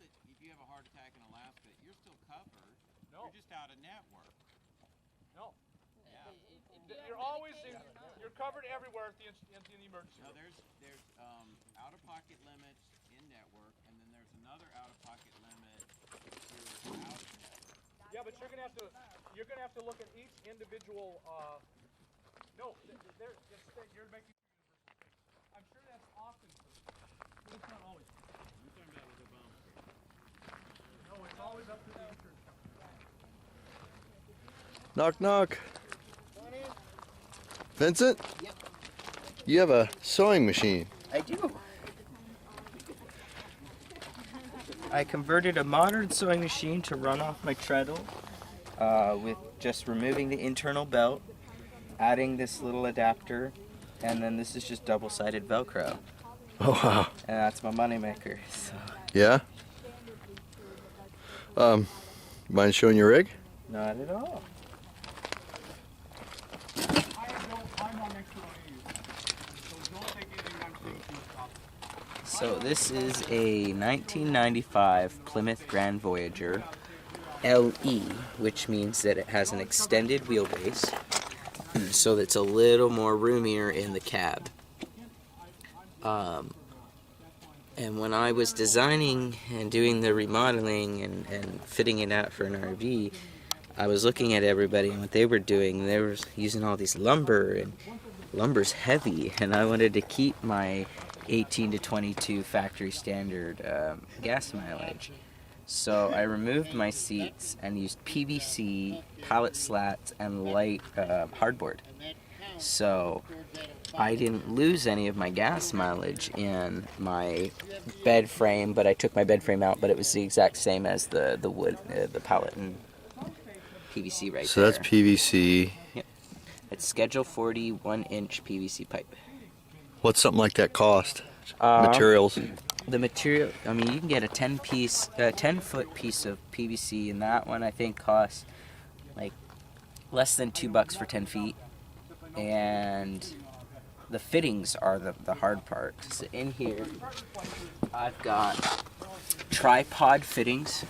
that if you have a heart attack in Alaska, you're still covered. No. You're just out of network. No. Yeah. You're always you're covered everywhere at the emergency No, room. there's out-of-pocket limits in network, and then there's another out-of-pocket limit if you're out of network. Yeah, but you're gonna have to look at each individual. No, you're making. I'm sure that's often true, but it's not always true. You're talking about with Obamacare. No, it's always up to the insurance company. Knock, knock. Vincent? Yep. You have a sewing machine. I do. I converted a modern sewing machine to run off my treadle with just removing the internal belt, adding this little adapter, and then this is just double-sided Velcro. Oh, wow. And that's my moneymaker. So. Yeah? Mind showing your rig? Not at all. I'm not next to any of you, so don't take anything I'm saying to yourself. So this is a 1995 Plymouth Grand Voyager LE, which means that it has an extended wheelbase, so that's a little more roomier in the cab. And when I was designing and doing the remodeling and fitting it out for an RV, I was looking at everybody and what they were doing. They were using all these lumber, and lumber's heavy, and I wanted to keep my 18 to 22 factory standard gas mileage. So I removed my seats and used PVC, pallet slats, and light hardboard. So I didn't lose any of my gas mileage in my bed frame, but I took my bed frame out, but it was the exact same as the wood, the pallet and PVC right So there. that's PVC. Yep. It's Schedule 40 1-inch PVC pipe. What's something like that cost? Materials. The material, I mean, you can get a 10-foot piece of PVC, and that one I think costs like less than $2 for 10 feet. And the fittings are the hard part. So in here, I've got tripod fittings.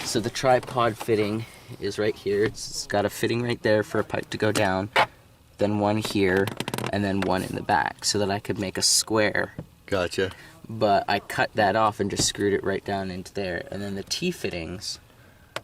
So the tripod fitting is right here. It's got a fitting right there for a pipe to go down, then one here, and then one in the back, so that I could make a square. Gotcha. But I cut that off and just screwed it right down into there. And then the T fittings,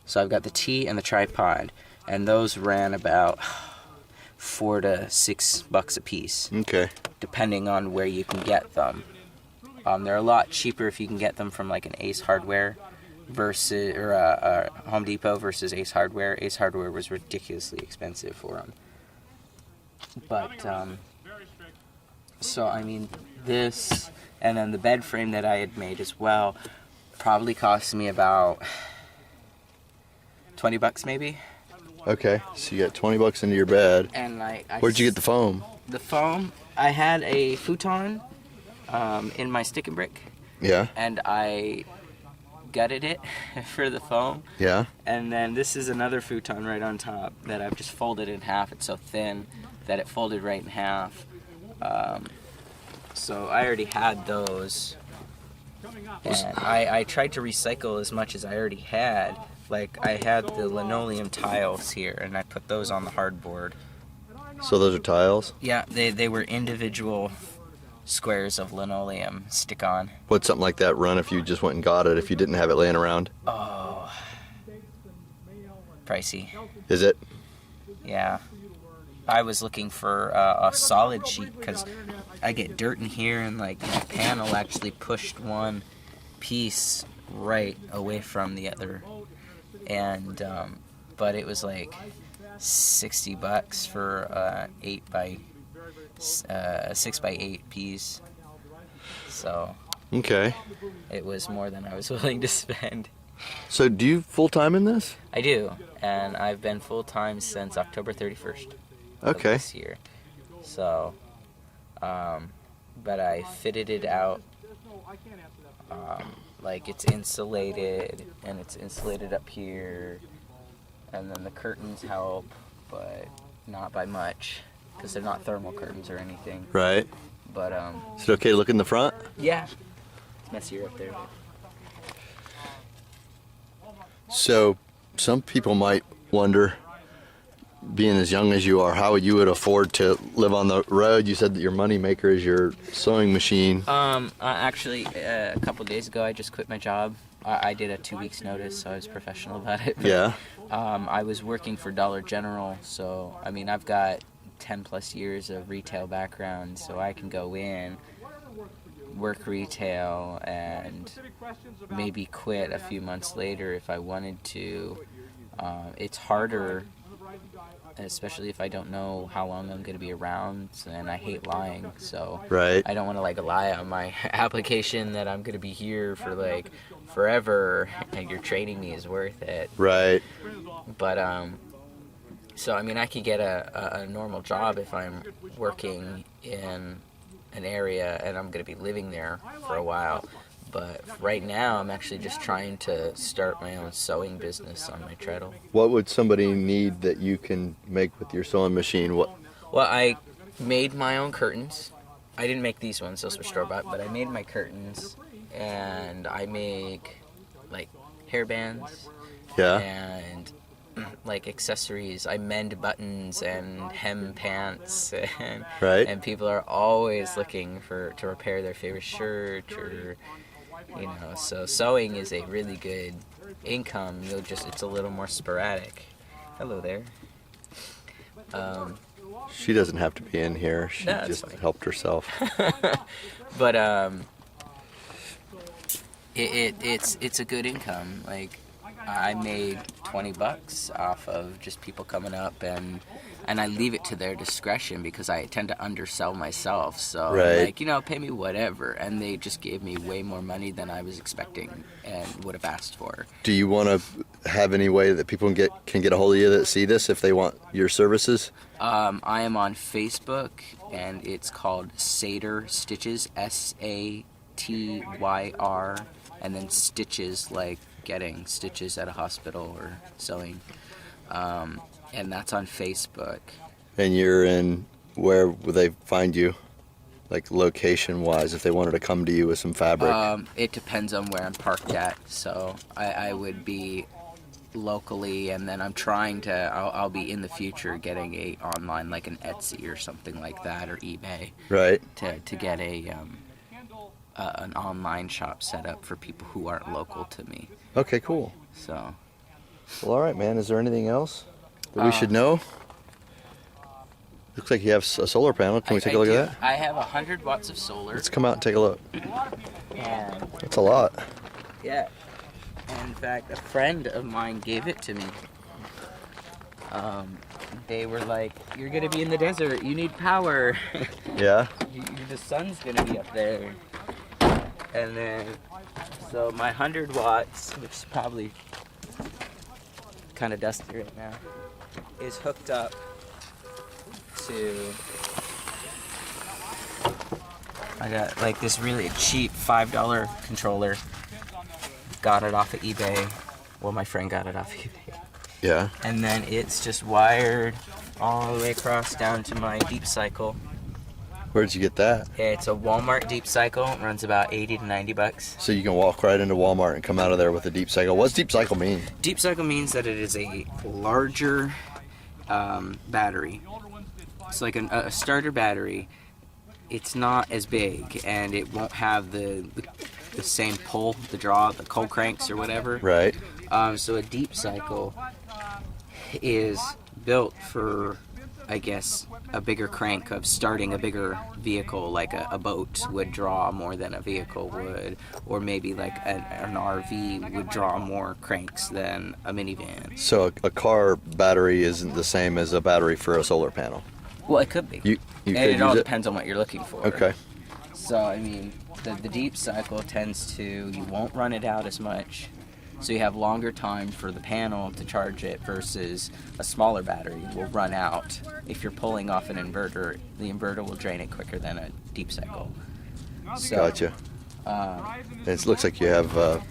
so I've got the T and the tripod, and those ran about $4 to $6 a piece. Okay. Depending on where you can get them. They're a lot cheaper if you can get them from like an Ace Hardware versus or Home Depot versus Ace Hardware. Ace Hardware was ridiculously expensive for them. But so I mean this, and then the bed frame that I had made as well probably cost me about $20 maybe. Okay, so you got $20 into your bed. And Where'd you get the foam? The foam, I had a futon in my stick and brick. Yeah. And I gutted it for the foam. Yeah. And then this is another futon right on top that I've just folded in half. It's so thin that it folded right in half. So I already had those. And I tried to recycle as much as I already had. Like, I had the linoleum tiles here, and I put those on the hardboard. So those are tiles? Yeah, they were individual squares of linoleum stick-on. What'd something like that run if you just went and got it, if you didn't have it laying around? Oh, pricey. Is it? Yeah. I was looking for a solid sheet, because I get dirt in here, and like my panel actually pushed one piece right away from the other. And but it was like $60 for 6 by 8 piece. So Okay. it was more than I was willing to spend. So do you full-time in this? I do, and I've been full-time since October 31st Okay. of this year. So, but I fitted it out, like it's insulated, and it's insulated up here, and then the curtains help, but not by much, because they're not thermal curtains or anything. Right. But, Is it okay to look in the front? yeah, it's messier up there. So some people might wonder, being as young as you are, how you would afford to live on the road. You said that your money maker is your sewing machine. Actually, a couple days ago, I just quit my job. I did a 2 weeks notice, so I was professional about it. But, Yeah. I was working for Dollar General, so I mean, I've got 10 plus years of retail background, so I can go in, work retail, and maybe quit a few months later if I wanted to. It's harder, especially if I don't know how long I'm going to be around, and I hate lying, so Right. I don't want to like lie on my application that I'm going to be here for like forever and your training me is worth it. Right. But so I mean, I could get a normal job if I'm working in an area and I'm going to be living there for a while. But right now, I'm actually just trying to start my own sewing business on my treadle. What would somebody need that you can make with your sewing machine? What? Well, I made my own curtains. I didn't make these ones, those were store-bought, but I made my curtains, and I make like hairbands. Yeah. And like accessories. I mend buttons and hem pants, and Right. and people are always looking to repair their favorite shirt, or so sewing is a really good income. It's a little more sporadic. Hello there. She doesn't have to be in here. She No, it's just fine. helped herself. But it's a good income. Like, I made $20 off of just people coming up, and I leave it to their discretion because I tend to undersell myself. So Right. like, pay me whatever, and they just gave me way more money than I was expecting and would have asked for. Do you want to have any way that people can get a hold of you that see this if they want your services? I am on Facebook, and it's called Satyr Stitches, SATYR, and then stitches, like getting stitches at a hospital or sewing. And that's on Facebook. And you're in, where would they find you? Like location-wise, if they wanted to come to you with some fabric? It depends on where I'm parked at. So I would be locally, and then I'm trying to, I'll be in the future getting a online, like an Etsy or something like that, or eBay, Right. to get an online shop set up for people who aren't local to me. Okay, cool. So Well, all right, man. Is there anything else that we should know? Looks like you have a solar panel. Can we take a look at that? I have 100 watts of solar. Let's come out and take a look. And That's a lot. yeah, and in fact, a friend of mine gave it to me. They were like, "You're gonna be in the desert. You need power. Yeah. The sun's gonna be up there." And then, so my 100 watts, which is probably kind of dusty right now, is hooked up to. I got like this really cheap $5 controller. Got it off of eBay. Well, my friend got it off of eBay. Yeah. And then it's just wired all the way across down to my deep cycle. Where'd you get that? It's a Walmart deep cycle. It runs about $80 to $90. So you can walk right into Walmart and come out of there with a deep cycle. What's deep cycle mean? Deep cycle means that it is a larger battery. It's like a starter battery. It's not as big, and it won't have the same pull, the draw, the cold cranks or whatever. Right. So a deep cycle is built for, I guess, a bigger crank of starting a bigger vehicle, like a boat would draw more than a vehicle would, or maybe like an RV would draw more cranks than a minivan. So a car battery isn't the same as a battery for a solar panel. Well, it could be. You and could it all use depends on what you're looking for. Okay. So, I mean, the deep cycle tends to, you won't run it out as much. So you have longer time for the panel to charge it versus a smaller battery will run out. If you're pulling off an inverter, the inverter will drain it quicker than a deep cycle. So, Gotcha. And it looks like you have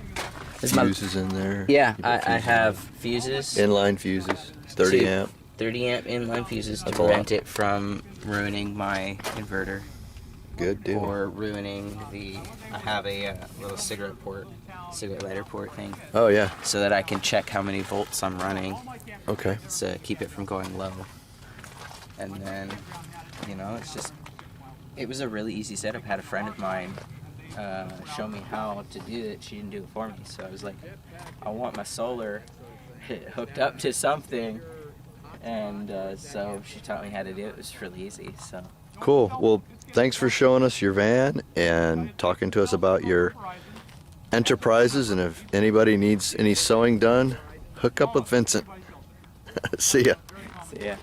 fuses in there. Yeah, You got I fuses. have fuses. Inline fuses. 30 Two. amp. 30 amp inline fuses That's to a lot. prevent it from ruining my inverter. Good deal. or ruining I have a little cigarette lighter port thing, Oh yeah. so that I can check how many volts I'm running Okay. to keep it from going low. And then, it was a really easy setup. I had a friend of mine show me how to do it. She didn't do it for me, so I was like, I want my solar hooked up to something, and so she taught me how to do it. It was really easy. So Cool. Well, thanks for showing us your van and talking to us about your enterprises. And if anybody needs any sewing done, hook up with Vincent. See ya. yeah.